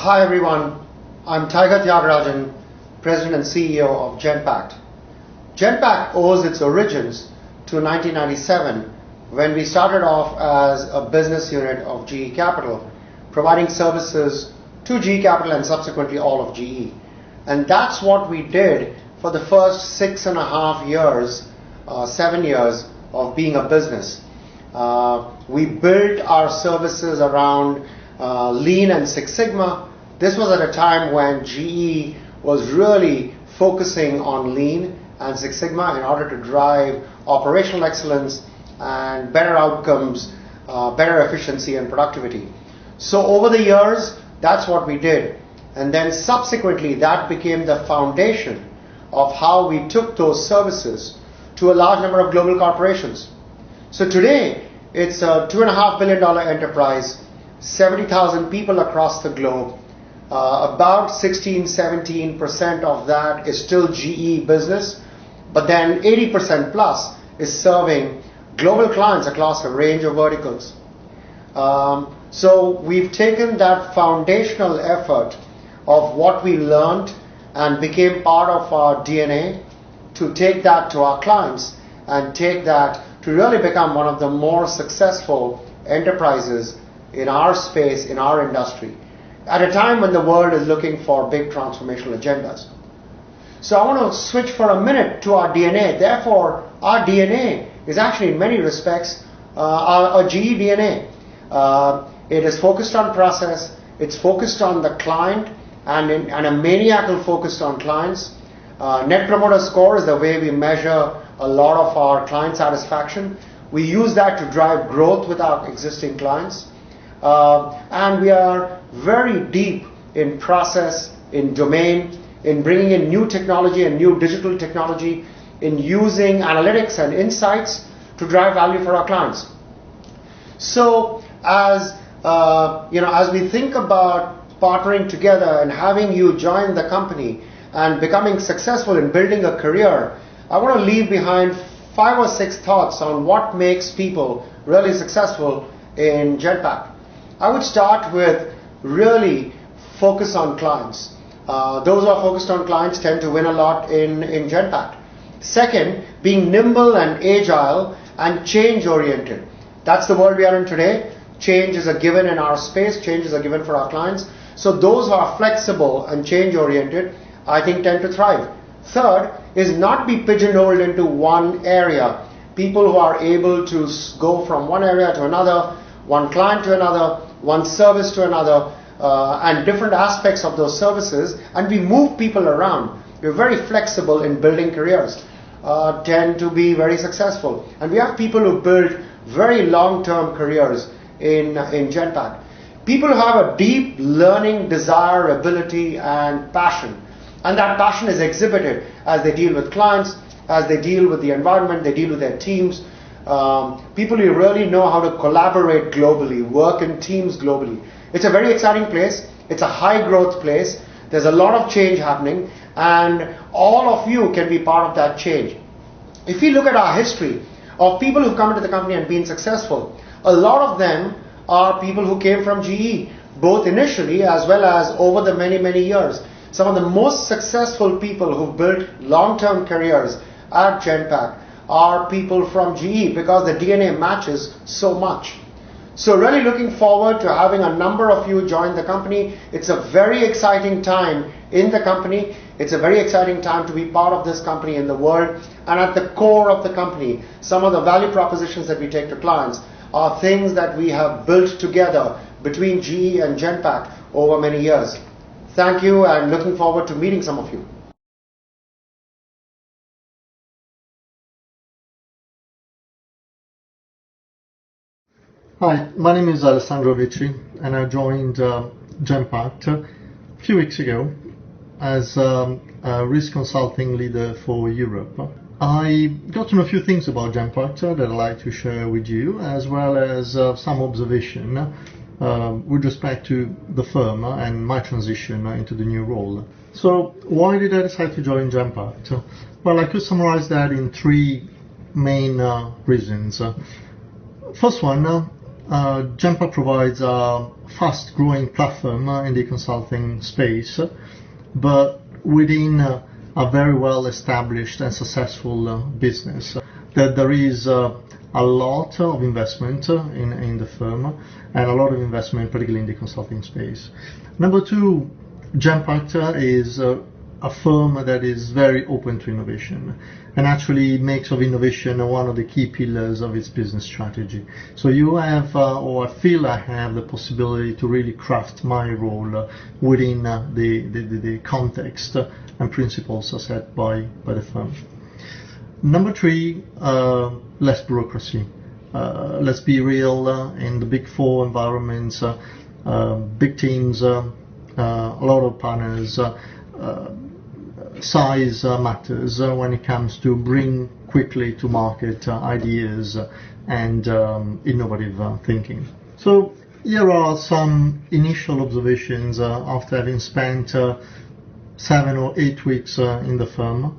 Hi everyone, I'm Tiger Tyagarajan, President and CEO of Genpact. Genpact owes its origins to 1997 when we started off as a business unit of GE Capital, providing services to GE Capital and subsequently all of GE. And that's what we did for the first 6.5 years, 7 years of being a business. We built our services around Lean and Six Sigma. This was at a time when GE was really focusing on Lean and Six Sigma in order to drive operational excellence and better outcomes, better efficiency and productivity. So over the years, that's what we did. And then subsequently, that became the foundation of how we took those services to a large number of global corporations. So today, it's a $2.5 billion enterprise, 70,000 people across the globe. About 16-17% of that is still GE business, but then 80% plus is serving global clients across a range of verticals. So we've taken that foundational effort of what we learned and became part of our DNA to take that to our clients and take that to really become one of the more successful enterprises in our space, in our industry, at a time when the world is looking for big transformational agendas. So I want to switch for a minute to our DNA. Therefore, our DNA is actually in many respects a GE DNA. It is focused on process, it's focused on the client, and a maniacal focus on clients. Net Promoter Score is the way we measure a lot of our client satisfaction. We use that to drive growth with our existing clients. And we are very deep in process, in domain, in bringing in new technology and new digital technology, in using analytics and insights to drive value for our clients. So as we think about partnering together and having you join the company and becoming successful in building a career, I want to leave behind 5 or 6 thoughts on what makes people really successful in Genpact. I would start with really focus on clients. Those who are focused on clients tend to win a lot in Genpact. Second, being nimble and agile and change-oriented. That's the world we are in today. Change is a given in our space. Change is a given for our clients. So those who are flexible and change-oriented, I think, tend to thrive. Third is not be pigeonholed into one area. People who are able to go from one area to another, one client to another, one service to another, and different aspects of those services, and we move people around. We're very flexible in building careers, tend to be very successful. And we have people who build very long-term careers in Genpact. People who have a deep learning desire, ability, and passion. And that passion is exhibited as they deal with clients, as they deal with the environment, they deal with their teams. People who really know how to collaborate globally, work in teams globally. It's a very exciting place. It's a high growth place. There's a lot of change happening, and all of you can be part of that change. If we look at our history of people who've come into the company and been successful, a lot of them are people who came from GE, both initially as well as over the many, many years. Some of the most successful people who've built long-term careers at Genpact are people from GE because the DNA matches so much. So really looking forward to having a number of you join the company. It's a very exciting time in the company. It's a very exciting time to be part of this company in the world. And at the core of the company, some of the value propositions that we take to clients are things that we have built together between GE and Genpact over many years. Thank you, and looking forward to meeting some of you. Hi, my name is Alessandro Vici, and I joined Genpact a few weeks ago as a risk consulting leader for Europe. I got to know a few things about Genpact that I'd like to share with you, as well as some observation with respect to the firm and my transition into the new role. So why did I decide to join Genpact? Well, I could summarize that in 3 main reasons. First one, Genpact provides a fast-growing platform in the consulting space, but within a very well-established and successful business. That there is a lot of investment in the firm, and a lot of investment particularly in the consulting space. Number two, Genpact is a firm that is very open to innovation, and actually makes of innovation one of the key pillars of its business strategy. So you have, or I feel I have, the possibility to really craft my role within the context and principles set by the firm. Number three, less bureaucracy. Let's be real, in the big four environments, big teams, a lot of partners, size matters when it comes to bring quickly to market ideas and innovative thinking. So here are some initial observations after having spent 7 or 8 weeks in the firm.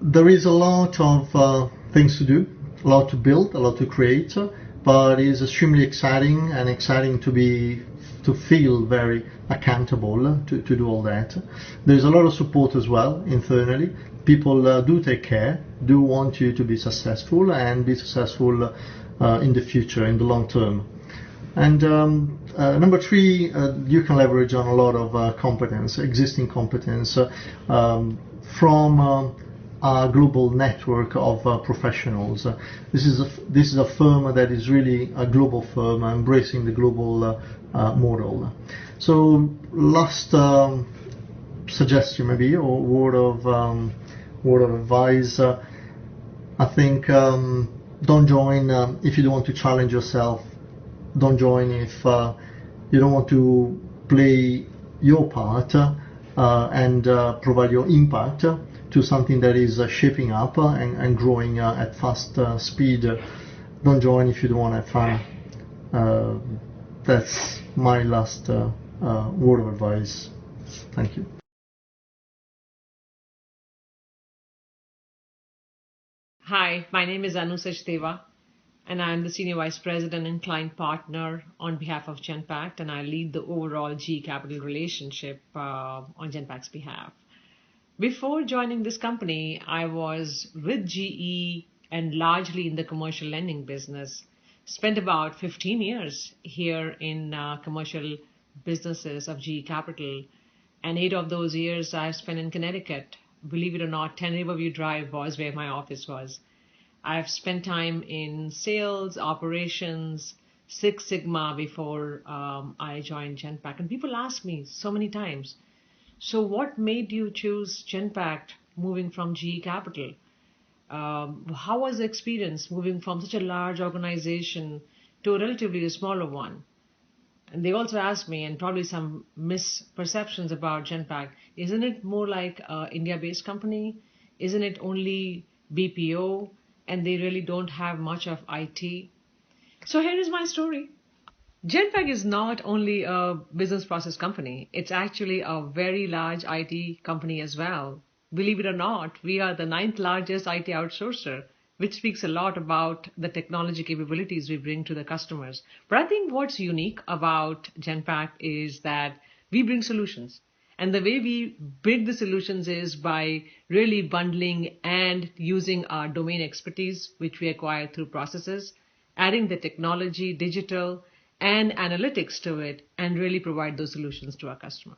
There is a lot of things to do, a lot to build, a lot to create, but it is extremely exciting, and exciting to feel very accountable to do all that. There's a lot of support as well internally. People do take care, do want you to be successful, and be successful in the future, in the long term. And number three, you can leverage on a lot of competence, existing competence, from a global network of professionals. This is a firm that is really a global firm, embracing the global model. So last suggestion maybe, or word of advice. I think don't join if you don't want to challenge yourself. Don't join if you don't want to play your part and provide your impact to something that is shaping up and growing at fast speed. Don't join if you don't want to have fun. That's my last word of advice. Thank you. Hi, my name is Anu Sachdeva, and I'm the Senior Vice President and Client Partner on behalf of Genpact, and I lead the overall GE Capital relationship on Genpact's behalf. Before joining this company, I was with GE and largely in the commercial lending business. Spent about 15 years here in commercial businesses of GE Capital, and 8 of those years I've spent in Connecticut. Believe it or not, 10 Riverview Drive was where my office was. I've spent time in sales, operations, Six Sigma before I joined Genpact. And people ask me so many times, so what made you choose Genpact moving from GE Capital? How was the experience moving from such a large organization to a relatively smaller one? And they also asked me, and probably some misperceptions about Genpact, isn't it more like an India-based company? Isn't it only BPO? And they really don't have much of IT. So here is my story. Genpact is not only a business process company, it's actually a very large IT company as well. Believe it or not, we are the 9th largest IT outsourcer, which speaks a lot about the technology capabilities we bring to the customers. But I think what's unique about Genpact is that we bring solutions. And the way we build the solutions is by really bundling and using our domain expertise, which we acquire through processes, adding the technology, digital, and analytics to it, and really provide those solutions to our customer.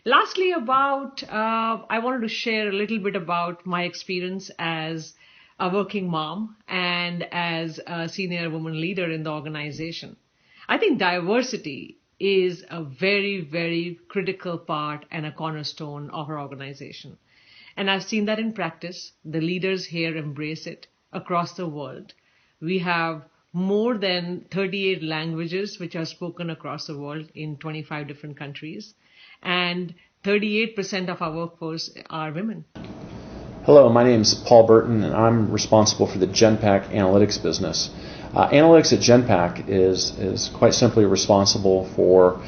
Lastly, I wanted to share a little bit about my experience as a working mom and as a senior woman leader in the organization. I think diversity is a very, very critical part and a cornerstone of our organization. And I've seen that in practice. The leaders here embrace it across the world. We have more than 38 languages which are spoken across the world in 25 different countries. And 38% of our workforce are women. Hello, my name is Paul Burton, and I'm responsible for the Genpact analytics business. Analytics at Genpact is quite simply responsible for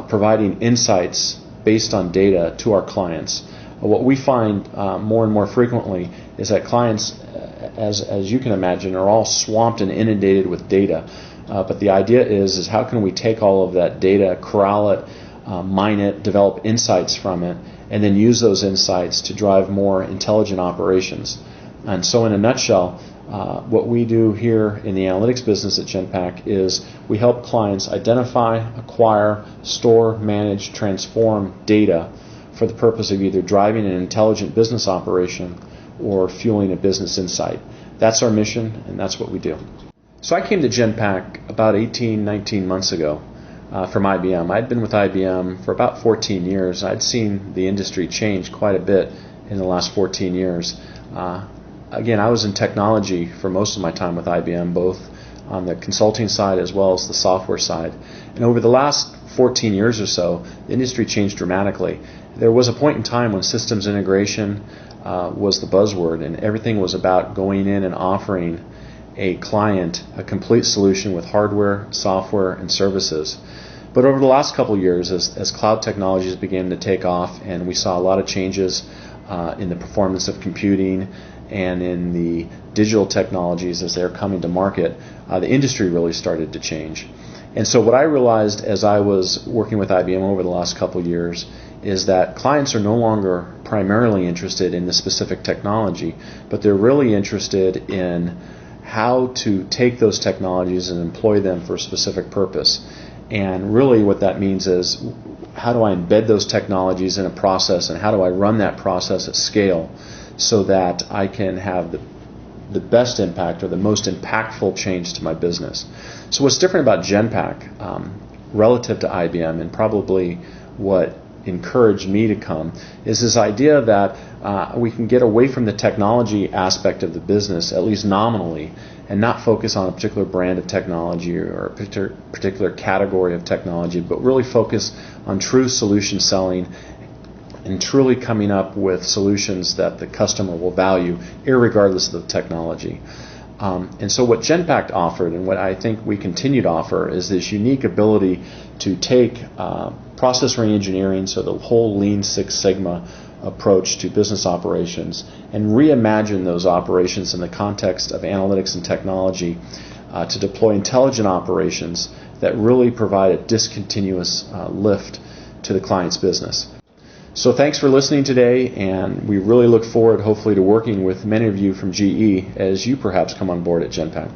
providing insights based on data to our clients. What we find more and more frequently is that clients, as you can imagine, are all swamped and inundated with data. But the idea is how can we take all of that data, corral it, mine it, develop insights from it, and then use those insights to drive more intelligent operations. And so in a nutshell, what we do here in the analytics business at Genpact is we help clients identify, acquire, store, manage, transform data for the purpose of either driving an intelligent business operation or fueling a business insight. That's our mission, and that's what we do. So I came to Genpact about 18, 19 months ago from IBM. I'd been with IBM for about 14 years. I'd seen the industry change quite a bit in the last 14 years. Again, I was in technology for most of my time with IBM, both on the consulting side as well as the software side. And over the last 14 years or so, the industry changed dramatically. There was a point in time when systems integration was the buzzword, and everything was about going in and offering a client a complete solution with hardware, software, and services. But over the last couple of years, as cloud technologies began to take off, and we saw a lot of changes in the performance of computing and in the digital technologies as they're coming to market, the industry really started to change. And so what I realized as I was working with IBM over the last couple of years is that clients are no longer primarily interested in the specific technology, but they're really interested in how to take those technologies and employ them for a specific purpose. And really what that means is how do I embed those technologies in a process, and how do I run that process at scale so that I can have the best impact or the most impactful change to my business. So what's different about Genpact relative to IBM, and probably what encouraged me to come, is this idea that we can get away from the technology aspect of the business, at least nominally, and not focus on a particular brand of technology or a particular category of technology, but really focus on true solution selling and truly coming up with solutions that the customer will value, irregardless of the technology. And so what Genpact offered, and what I think we continue to offer, is this unique ability to take process reengineering, so the whole Lean Six Sigma approach to business operations, and reimagine those operations in the context of analytics and technology to deploy intelligent operations that really provide a discontinuous lift to the client's business. So thanks for listening today, and we really look forward, hopefully, to working with many of you from GE as you perhaps come on board at Genpact.